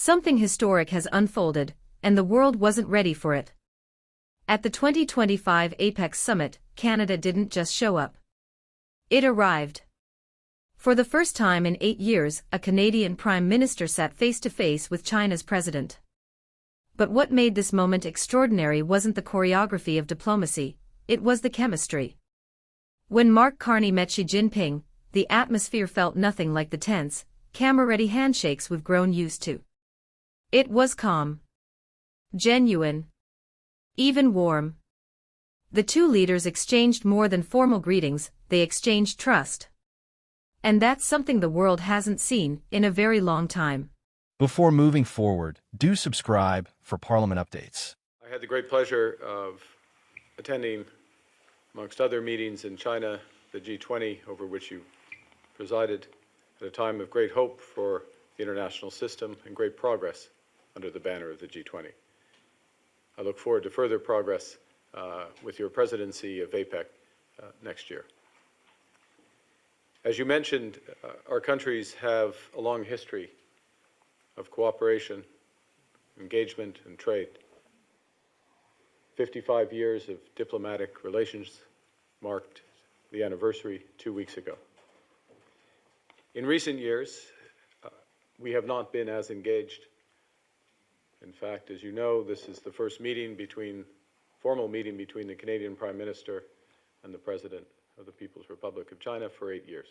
Something historic has unfolded, and the world wasn't ready for it. At the 2025 Apex Summit, Canada didn't just show up. It arrived. For the first time in 8 years, a Canadian Prime Minister sat face-to-face with China's president. But what made this moment extraordinary wasn't the choreography of diplomacy, it was the chemistry. When Mark Carney met Xi Jinping, the atmosphere felt nothing like the tense, camera-ready handshakes we've grown used to. It was calm. Genuine. Even warm. The two leaders exchanged more than formal greetings, they exchanged trust. And that's something the world hasn't seen in a very long time. Before moving forward, do subscribe for Parliament updates. I had the great pleasure of attending, amongst other meetings in China, the G20, over which you presided, at a time of great hope for the international system and great progress under the banner of the G20. I look forward to further progress with your presidency of APEC next year. As you mentioned, our countries have a long history of cooperation, engagement, and trade. 55 years of diplomatic relations marked the anniversary 2 weeks ago. In recent years, we have not been as engaged. In fact, as you know, this is the first formal meeting between the Canadian Prime Minister and the President of the People's Republic of China for 8 years.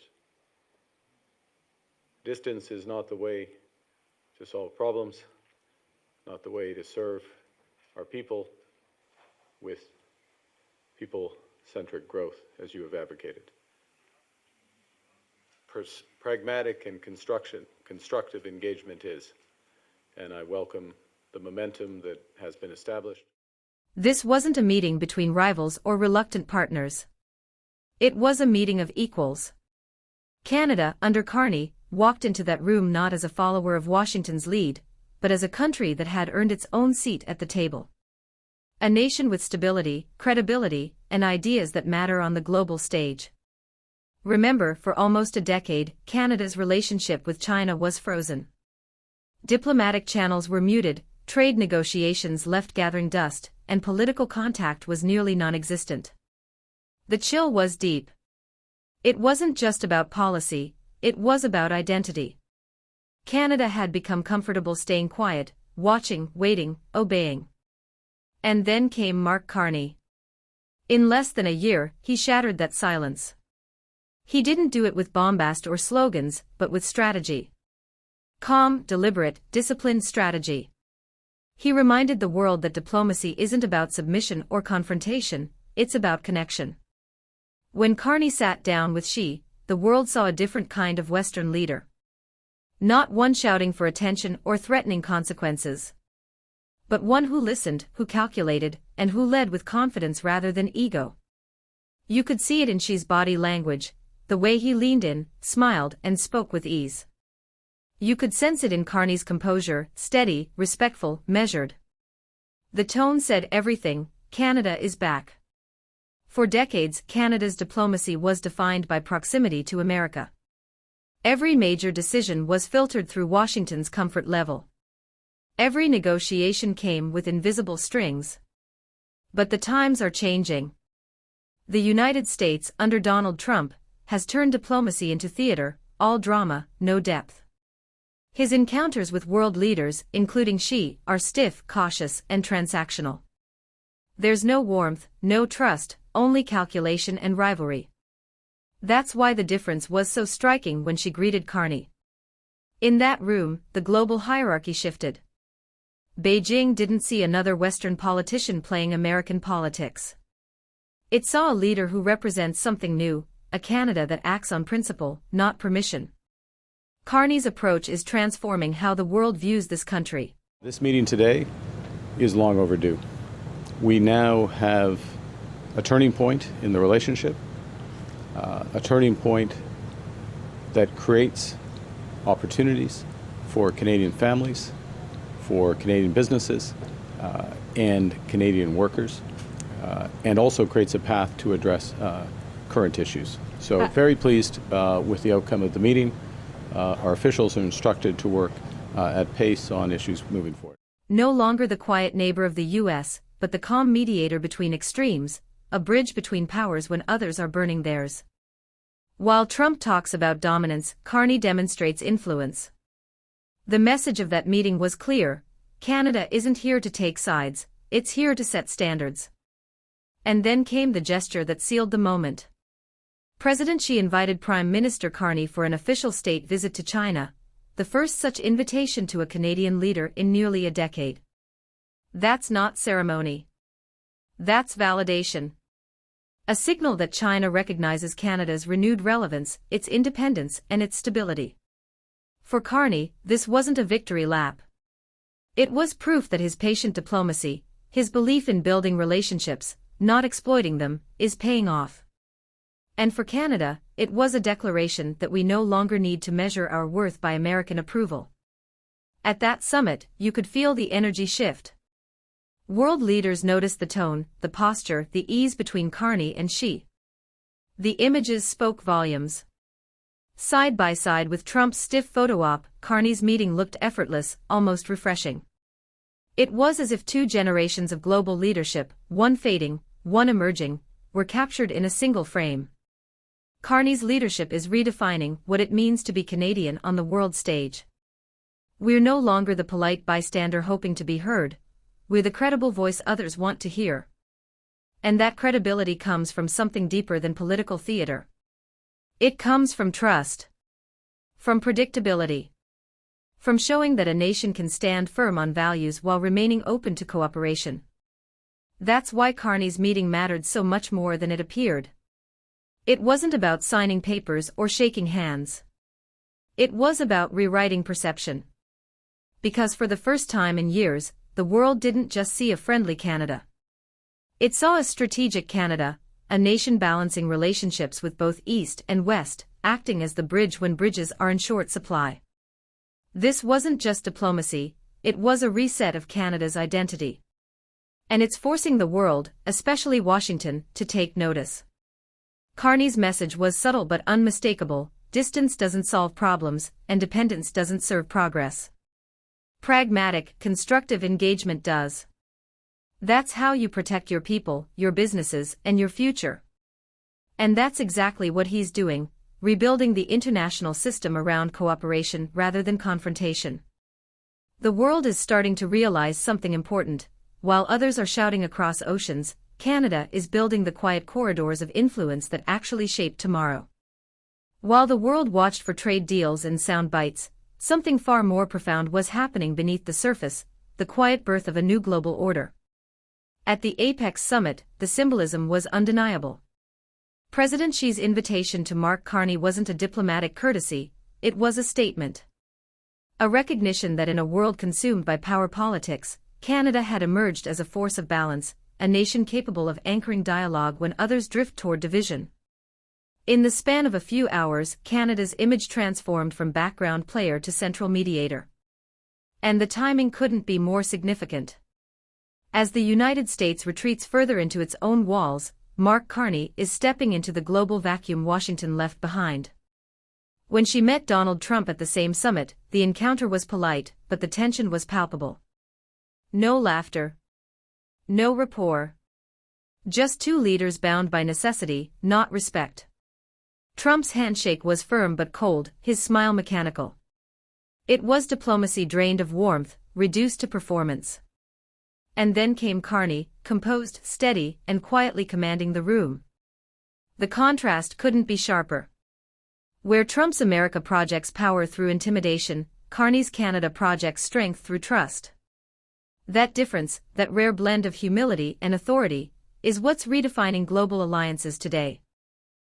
Distance is not the way to solve problems, not the way to serve our people with people-centric growth, as you have advocated. Pragmatic and constructive engagement is, and I welcome the momentum that has been established. This wasn't a meeting between rivals or reluctant partners. It was a meeting of equals. Canada, under Carney, walked into that room not as a follower of Washington's lead, but as a country that had earned its own seat at the table. A nation with stability, credibility, and ideas that matter on the global stage. Remember, for almost a decade, Canada's relationship with China was frozen. Diplomatic channels were muted, trade negotiations left gathering dust, and political contact was nearly non-existent. The chill was deep. It wasn't just about policy, it was about identity. Canada had become comfortable staying quiet, watching, waiting, obeying. And then came Mark Carney. In less than a year, he shattered that silence. He didn't do it with bombast or slogans, but with strategy. Calm, deliberate, disciplined strategy. He reminded the world that diplomacy isn't about submission or confrontation, it's about connection. When Carney sat down with Xi, the world saw a different kind of Western leader. Not one shouting for attention or threatening consequences. But one who listened, who calculated, and who led with confidence rather than ego. You could see it in Xi's body language, the way he leaned in, smiled, and spoke with ease. You could sense it in Carney's composure, steady, respectful, measured. The tone said everything, Canada is back. For decades, Canada's diplomacy was defined by proximity to America. Every major decision was filtered through Washington's comfort level. Every negotiation came with invisible strings. But the times are changing. The United States, under Donald Trump, has turned diplomacy into theater, all drama, no depth. His encounters with world leaders, including Xi, are stiff, cautious, and transactional. There's no warmth, no trust, only calculation and rivalry. That's why the difference was so striking when she greeted Carney. In that room, the global hierarchy shifted. Beijing didn't see another Western politician playing American politics. It saw a leader who represents something new, a Canada that acts on principle, not permission. Carney's approach is transforming how the world views this country. This meeting today is long overdue. We now have a turning point in the relationship, a turning point that creates opportunities for Canadian families, for Canadian businesses, and Canadian workers, and also creates a path to address current issues. So very pleased with the outcome of the meeting. Our officials are instructed to work at pace on issues moving forward. No longer the quiet neighbor of the U.S., but the calm mediator between extremes, a bridge between powers when others are burning theirs. While Trump talks about dominance, Carney demonstrates influence. The message of that meeting was clear: Canada isn't here to take sides, it's here to set standards. And then came the gesture that sealed the moment. President Xi invited Prime Minister Carney for an official state visit to China, the first such invitation to a Canadian leader in nearly a decade. That's not ceremony. That's validation. A signal that China recognizes Canada's renewed relevance, its independence, and its stability. For Carney, this wasn't a victory lap. It was proof that his patient diplomacy, his belief in building relationships, not exploiting them, is paying off. And for Canada, it was a declaration that we no longer need to measure our worth by American approval. At that summit, you could feel the energy shift. World leaders noticed the tone, the posture, the ease between Carney and Xi. The images spoke volumes. Side by side with Trump's stiff photo op, Carney's meeting looked effortless, almost refreshing. It was as if two generations of global leadership, one fading, one emerging, were captured in a single frame. Carney's leadership is redefining what it means to be Canadian on the world stage. We're no longer the polite bystander hoping to be heard, we're the credible voice others want to hear. And that credibility comes from something deeper than political theater. It comes from trust. From predictability. From showing that a nation can stand firm on values while remaining open to cooperation. That's why Carney's meeting mattered so much more than it appeared. It wasn't about signing papers or shaking hands. It was about rewriting perception. Because for the first time in years, the world didn't just see a friendly Canada. It saw a strategic Canada, a nation balancing relationships with both East and West, acting as the bridge when bridges are in short supply. This wasn't just diplomacy, it was a reset of Canada's identity. And it's forcing the world, especially Washington, to take notice. Carney's message was subtle but unmistakable: distance doesn't solve problems, and dependence doesn't serve progress. Pragmatic, constructive engagement does. That's how you protect your people, your businesses, and your future. And that's exactly what he's doing, rebuilding the international system around cooperation rather than confrontation. The world is starting to realize something important. While others are shouting across oceans, Canada is building the quiet corridors of influence that actually shape tomorrow. While the world watched for trade deals and sound bites, something far more profound was happening beneath the surface, the quiet birth of a new global order. At the Apex Summit, the symbolism was undeniable. President Xi's invitation to Mark Carney wasn't a diplomatic courtesy, it was a statement. A recognition that in a world consumed by power politics, Canada had emerged as a force of balance, a nation capable of anchoring dialogue when others drift toward division. In the span of a few hours, Canada's image transformed from background player to central mediator. And the timing couldn't be more significant. As the United States retreats further into its own walls, Mark Carney is stepping into the global vacuum Washington left behind. When she met Donald Trump at the same summit, the encounter was polite, but the tension was palpable. No laughter. No rapport. Just two leaders bound by necessity, not respect. Trump's handshake was firm but cold, his smile mechanical. It was diplomacy drained of warmth, reduced to performance. And then came Carney, composed, steady, and quietly commanding the room. The contrast couldn't be sharper. Where Trump's America projects power through intimidation, Carney's Canada projects strength through trust. That difference, that rare blend of humility and authority, is what's redefining global alliances today.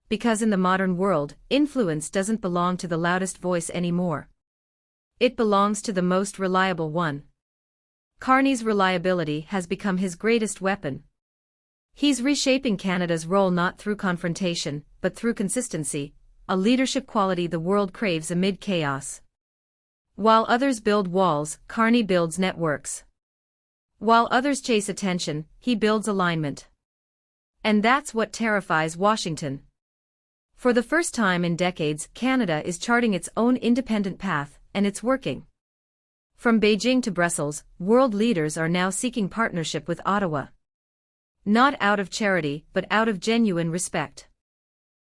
Because in the modern world, influence doesn't belong to the loudest voice anymore. It belongs to the most reliable one. Carney's reliability has become his greatest weapon. He's reshaping Canada's role not through confrontation, but through consistency, a leadership quality the world craves amid chaos. While others build walls, Carney builds networks. While others chase attention, he builds alignment. And that's what terrifies Washington. For the first time in decades, Canada is charting its own independent path, and it's working. From Beijing to Brussels, world leaders are now seeking partnership with Ottawa. Not out of charity, but out of genuine respect.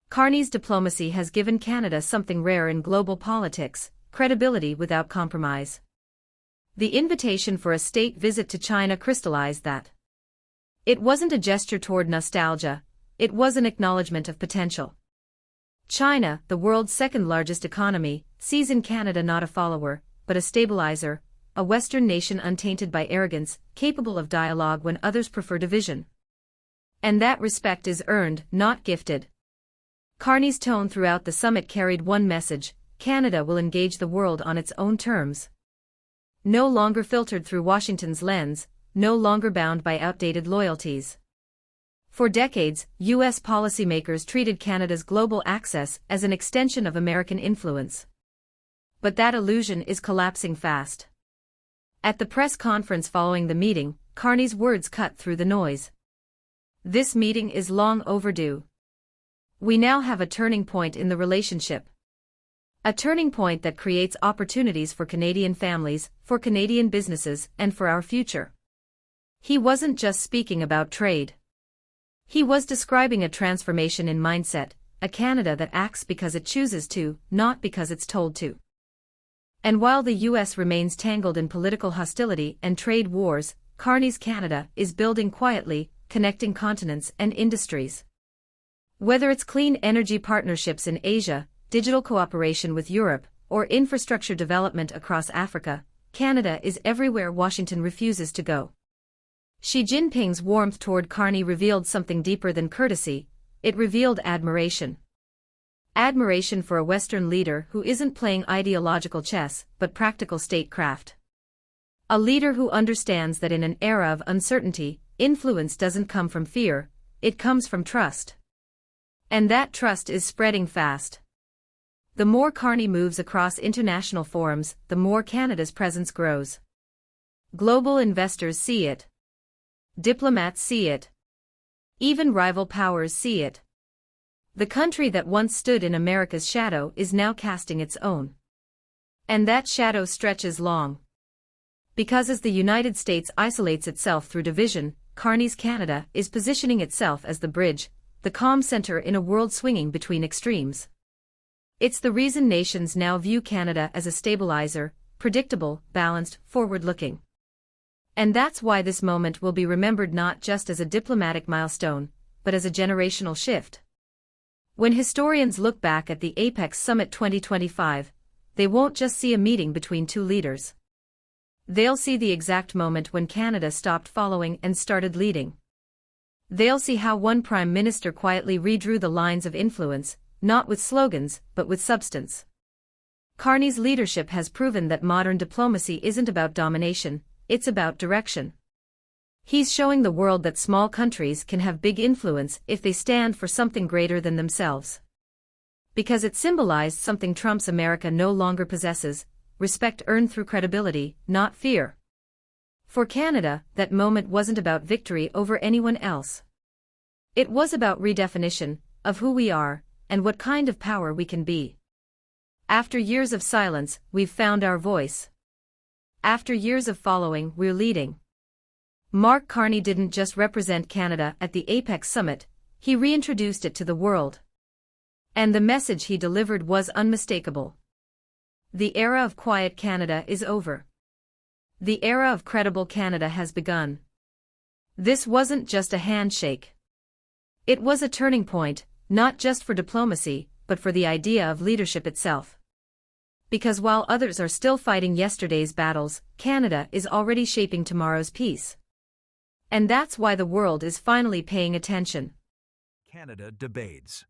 Carney's diplomacy has given Canada something rare in global politics: credibility without compromise. The invitation for a state visit to China crystallized that. It wasn't a gesture toward nostalgia, it was an acknowledgement of potential. China, the world's second-largest economy, sees in Canada not a follower, but a stabilizer, a Western nation untainted by arrogance, capable of dialogue when others prefer division. And that respect is earned, not gifted. Carney's tone throughout the summit carried one message: Canada will engage the world on its own terms. No longer filtered through Washington's lens, no longer bound by outdated loyalties. For decades, U.S. policymakers treated Canada's global access as an extension of American influence. But that illusion is collapsing fast. At the press conference following the meeting, Carney's words cut through the noise. This meeting is long overdue. We now have a turning point in the relationship. A turning point that creates opportunities for Canadian families, for Canadian businesses, and for our future. He wasn't just speaking about trade. He was describing a transformation in mindset, a Canada that acts because it chooses to, not because it's told to. And while the U.S. remains tangled in political hostility and trade wars, Carney's Canada is building quietly, connecting continents and industries. Whether it's clean energy partnerships in Asia, digital cooperation with Europe, or infrastructure development across Africa, Canada is everywhere Washington refuses to go. Xi Jinping's warmth toward Carney revealed something deeper than courtesy: it revealed admiration. Admiration for a Western leader who isn't playing ideological chess, but practical statecraft. A leader who understands that in an era of uncertainty, influence doesn't come from fear, it comes from trust. And that trust is spreading fast. The more Carney moves across international forums, the more Canada's presence grows. Global investors see it. Diplomats see it. Even rival powers see it. The country that once stood in America's shadow is now casting its own. And that shadow stretches long. Because as the United States isolates itself through division, Carney's Canada is positioning itself as the bridge, the calm center in a world swinging between extremes. It's the reason nations now view Canada as a stabilizer, predictable, balanced, forward-looking. And that's why this moment will be remembered not just as a diplomatic milestone, but as a generational shift. When historians look back at the Apex Summit 2025, they won't just see a meeting between two leaders. They'll see the exact moment when Canada stopped following and started leading. They'll see how one prime minister quietly redrew the lines of influence, not with slogans, but with substance. Carney's leadership has proven that modern diplomacy isn't about domination, it's about direction. He's showing the world that small countries can have big influence if they stand for something greater than themselves. Because it symbolized something Trump's America no longer possesses: respect earned through credibility, not fear. For Canada, that moment wasn't about victory over anyone else. It was about redefinition of who we are and what kind of power we can be. After years of silence, we've found our voice. After years of following, we're leading. Mark Carney didn't just represent Canada at the Apex Summit, he reintroduced it to the world. And the message he delivered was unmistakable. The era of quiet Canada is over. The era of credible Canada has begun. This wasn't just a handshake. It was a turning point, not just for diplomacy, but for the idea of leadership itself. Because while others are still fighting yesterday's battles, Canada is already shaping tomorrow's peace. And that's why the world is finally paying attention. Canada debates.